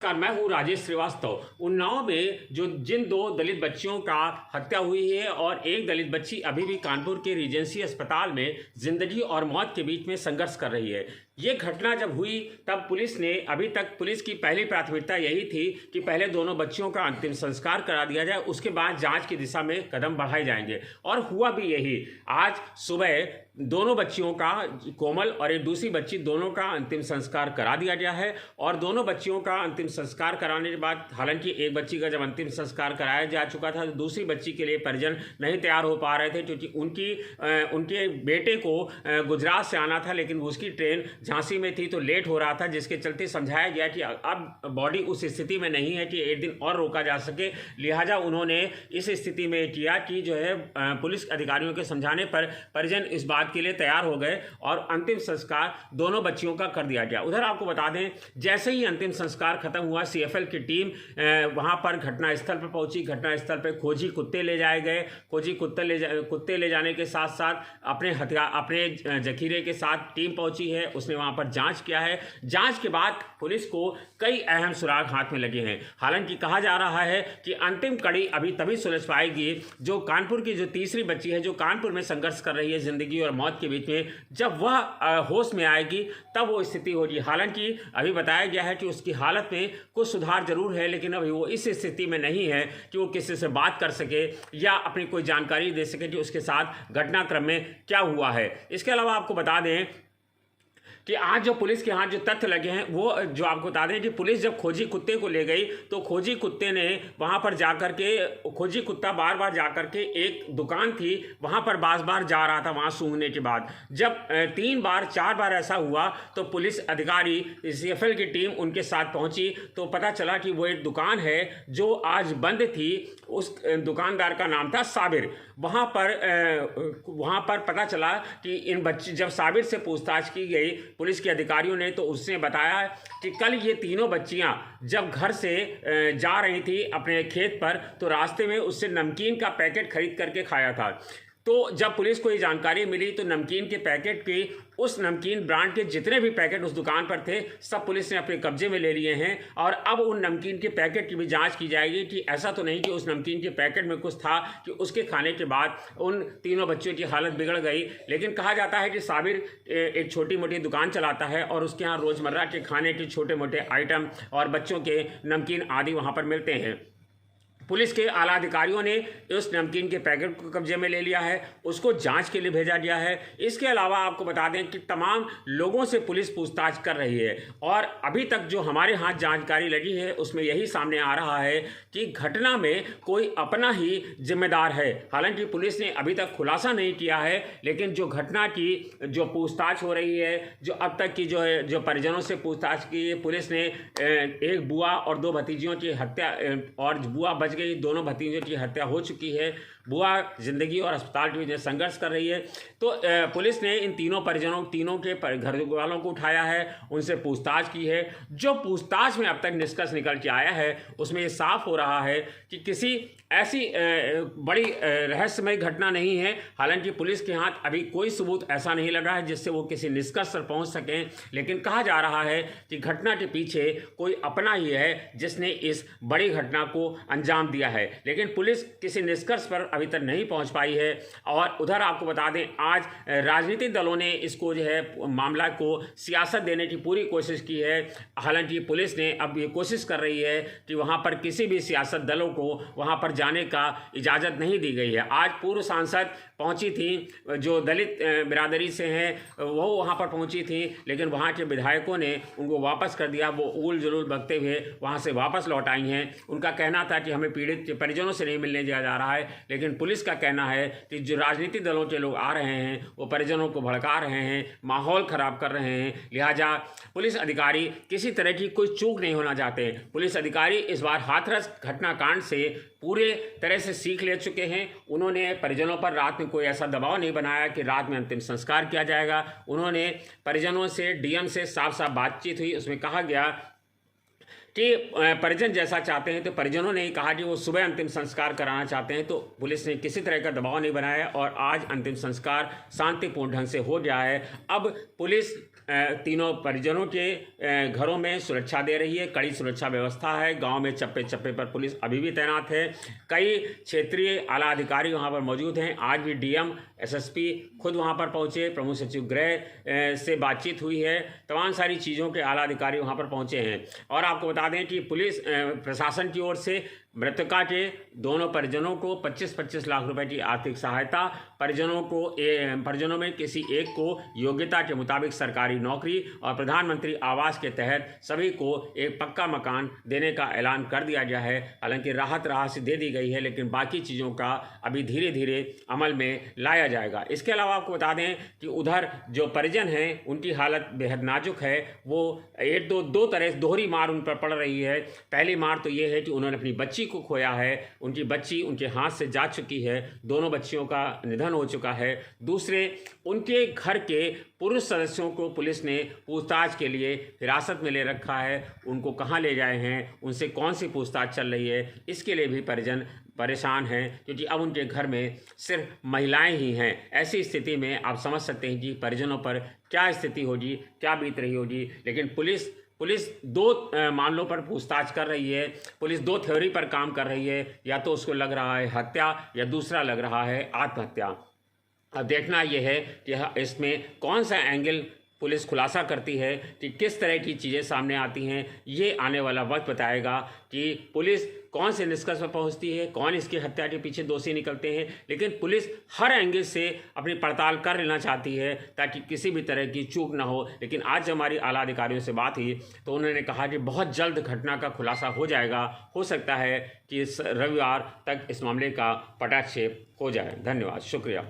नमस्कार, मैं हूँ राजेश श्रीवास्तव। उन्नाव में जिन दो दलित बच्चियों का हत्या हुई है और एक दलित बच्ची अभी भी कानपुर के रीजेंसी अस्पताल में जिंदगी और मौत के बीच में संघर्ष कर रही है। ये घटना जब हुई तब पुलिस ने, अभी तक पुलिस की पहली प्राथमिकता यही थी कि पहले दोनों बच्चियों का अंतिम संस्कार करा दिया जाए, उसके बाद जांच की दिशा में कदम बढ़ाए जाएंगे। और हुआ भी यही। आज सुबह दोनों बच्चियों का, कोमल और एक दूसरी बच्ची, दोनों का अंतिम संस्कार करा दिया गया है। और दोनों बच्चियों का अंतिम संस्कार कराने के बाद, हालांकि एक बच्ची का जब अंतिम संस्कार कराया जा चुका था तो दूसरी बच्ची के लिए परिजन नहीं तैयार हो पा रहे थे, क्योंकि उनके बेटे को गुजरात से आना था, लेकिन उसकी ट्रेन झांसी में थी तो लेट हो रहा था, जिसके चलते समझाया गया कि अब बॉडी उस स्थिति में नहीं है कि एक दिन और रोका जा सके। लिहाजा उन्होंने इस स्थिति में किया कि जो है पुलिस अधिकारियों के समझाने पर परिजन इस बात के लिए तैयार हो गए और अंतिम संस्कार दोनों बच्चियों का कर दिया गया। उधर आपको बता दें, जैसे ही अंतिम संस्कार खत्म हुआ, सीएफएल की टीम वहां पर घटनास्थल पर पहुंची। घटनास्थल पर खोजी कुत्ते ले जाए गए। खोजी कुत्ते ले जाने के साथ साथ अपने जखीरे के साथ टीम पहुंची है, उसने वहां पर जांच किया है। जांच के बाद पुलिस को कई अहम सुराग हाथ में लगे हैं। हालांकि कहा जा रहा है कि अंतिम कड़ी अभी तभी सुलझ पाएगी जो कानपुर की जो तीसरी बच्ची है, जो कानपुर में संघर्ष कर रही है जिंदगी और मौत के बीच में, जब वह होश में आएगी तब वो स्थिति होगी। हालांकि अभी बताया गया है कि उसकी हालत में कुछ सुधार जरूर है, लेकिन अभी वो इस स्थिति में नहीं है कि वो किसी से बात कर सके या अपनी कोई जानकारी दे सके कि उसके साथ घटनाक्रम में क्या हुआ है। इसके अलावा आपको बता दें कि आज जो पुलिस के हाथ जो तथ्य लगे हैं, वो जो आपको बता दें कि पुलिस जब खोजी कुत्ते को ले गई तो खोजी कुत्ते ने वहां पर जाकर के, खोजी कुत्ता बार बार जाकर के एक दुकान थी वहां पर बार बार जा रहा था। वहां सूंघने के बाद जब 3 बार 4 बार ऐसा हुआ तो पुलिस अधिकारी, सीएफएल की टीम उनके साथ पहुंची तो पता चला कि वो एक दुकान है जो आज बंद थी। उस दुकानदार का नाम था साबिर। वहां पर पता चला कि इन बच्चे, जब साबिर से पूछताछ की गई पुलिस के अधिकारियों ने, तो उसने बताया कि कल ये तीनों बच्चियां जब घर से जा रही थी अपने खेत पर, तो रास्ते में उससे नमकीन का पैकेट खरीद करके खाया था। तो जब पुलिस को ये जानकारी मिली तो नमकीन के पैकेट की, उस नमकीन ब्रांड के जितने भी पैकेट उस दुकान पर थे, सब पुलिस ने अपने कब्जे में ले लिए हैं। और अब उन नमकीन के पैकेट की भी जांच की जाएगी कि ऐसा तो नहीं कि उस नमकीन के पैकेट में कुछ था कि उसके खाने के बाद उन तीनों बच्चों की हालत बिगड़ गई। लेकिन कहा जाता है कि साबिर एक छोटी मोटी दुकान चलाता है और उसके यहाँ रोज़मर्रा के खाने के छोटे मोटे आइटम और बच्चों के नमकीन आदि वहाँ पर मिलते हैं। पुलिस के आला अधिकारियों ने उस नमकीन के पैकेट को कब्जे में ले लिया है, उसको जांच के लिए भेजा गया है। इसके अलावा आपको बता दें कि तमाम लोगों से पुलिस पूछताछ कर रही है और अभी तक जो हमारे हाथ जानकारी लगी है उसमें यही सामने आ रहा है कि घटना में कोई अपना ही जिम्मेदार है। हालांकि पुलिस ने अभी तक खुलासा नहीं किया है, लेकिन जो घटना की जो पूछताछ हो रही है, जो अब तक की जो परिजनों से पूछताछ की, पुलिस ने एक बुआ और 2 भतीजियों की हत्या, और बुआ बच गई, दोनों भतीजों की हत्या हो चुकी है। बुआ जिंदगी और अस्पताल की वजह से संघर्ष कर रही है। तो पुलिस ने इन तीनों के घर वालों को उठाया है, उनसे पूछताछ की है। जो पूछताछ में अब तक निष्कर्ष निकल के आया है उसमें ये साफ हो रहा है कि किसी ऐसी बड़ी रहस्यमय घटना नहीं है। हालांकि पुलिस के हाथ अभी कोई सबूत ऐसा नहीं लगा है जिससे वो किसी निष्कर्ष पर पहुंच सकें, लेकिन कहा जा रहा है कि घटना के पीछे कोई अपना ही है जिसने इस बड़ी घटना को अंजाम दिया है। लेकिन पुलिस किसी निष्कर्ष पर अभी तक नहीं पहुंच पाई है। और उधर आपको बता दें, आज राजनीतिक दलों ने इसको जो है मामला को सियासत देने की पूरी कोशिश की है। हालांकि पुलिस ने अब ये कोशिश कर रही है कि वहां पर किसी भी सियासत दलों को वहां पर जाने का इजाज़त नहीं दी गई है। आज पूर्व सांसद पहुंची थी, जो दलित बिरादरी से हैं, वो वहां पर पहुंची थी, लेकिन वहां के विधायकों ने उनको वापस कर दिया। वो उल जुलूल बकते हुए वहां से वापस लौट आई हैं। उनका कहना था कि हमें पीड़ित परिजनों से नहीं मिलने दिया जा रहा है, लेकिन पुलिस का कहना है कि जो राजनीतिक दलों के लोग आ रहे हैं वो परिजनों को भड़का रहे हैं, माहौल खराब कर रहे हैं। लिहाजा पुलिस अधिकारी किसी तरह की कोई चूक नहीं होना चाहते। पुलिस अधिकारी इस बार हाथरस घटनाकांड से पूरे तरह से सीख ले चुके हैं। उन्होंने परिजनों पर रात में कोई ऐसा दबाव नहीं बनाया कि रात में अंतिम संस्कार किया जाएगा। उन्होंने परिजनों से, डीएम से साफ साफ बातचीत हुई, उसमें कहा गया कि परिजन जैसा चाहते हैं, तो परिजनों ने कहा कि वो सुबह अंतिम संस्कार कराना चाहते हैं, तो पुलिस ने किसी तरह का दबाव नहीं बनाया और आज अंतिम संस्कार शांतिपूर्ण ढंग से हो गया है। अब पुलिस तीनों परिजनों के घरों में सुरक्षा दे रही है, कड़ी सुरक्षा व्यवस्था है। गांव में चप्पे चप्पे पर पुलिस अभी भी तैनात है। कई क्षेत्रीय आला अधिकारी वहां पर मौजूद हैं। आज भी डीएम, एसएसपी खुद वहां पर पहुंचे, प्रमुख सचिव गृह से बातचीत हुई है, तमाम सारी चीज़ों के आला अधिकारी वहां पर पहुंचे हैं। और आपको बता दें कि पुलिस प्रशासन की ओर से मृतका के दोनों परिजनों को 25-25 लाख रुपए की आर्थिक सहायता, परिजनों में किसी एक को योग्यता के मुताबिक सरकारी नौकरी और प्रधानमंत्री आवास के तहत सभी को एक पक्का मकान देने का ऐलान कर दिया गया है। हालांकि राहत राशि दे दी गई है, लेकिन बाकी चीज़ों का अभी धीरे धीरे अमल में लाया जाएगा। इसके अलावा आपको बता दें कि उधर जो परिजन हैं उनकी हालत बेहद नाजुक है। वो दो तरह से दोहरी मार उन पर पड़ रही है। पहली मार तो ये है कि उन्होंने अपनी बच्ची को खोया है, उनकी बच्ची उनके हाथ से जा चुकी है, दोनों बच्चियों का निधन हो चुका है। दूसरे, उनके घर के पुरुष सदस्यों को पुलिस ने पूछताछ के लिए हिरासत में ले रखा है। उनको कहाँ ले जाए हैं, उनसे कौन सी पूछताछ चल रही है, इसके लिए भी परिजन परेशान हैं, क्योंकि अब उनके घर में सिर्फ महिलाएं ही हैं। ऐसी स्थिति में आप समझ सकते हैं कि परिजनों पर क्या स्थिति होगी, क्या बीत रही होगी। लेकिन पुलिस दो मामलों पर पूछताछ कर रही है। पुलिस दो थ्योरी पर काम कर रही है, या तो उसको लग रहा है हत्या या दूसरा लग रहा है आत्महत्या। अब देखना यह है कि इसमें कौन सा एंगल पुलिस खुलासा करती है, कि किस तरह की चीज़ें सामने आती हैं। ये आने वाला वक्त बताएगा कि पुलिस कौन से निष्कर्ष पर पहुंचती है, कौन इसकी हत्या के पीछे दोषी निकलते हैं। लेकिन पुलिस हर एंगल से अपनी पड़ताल कर लेना चाहती है ताकि किसी भी तरह की चूक ना हो। लेकिन आज हमारी आला अधिकारियों से बात हुई तो उन्होंने कहा कि बहुत जल्द घटना का खुलासा हो जाएगा। हो सकता है कि रविवार तक इस मामले का पटाक्षेप हो जाए। धन्यवाद, शुक्रिया।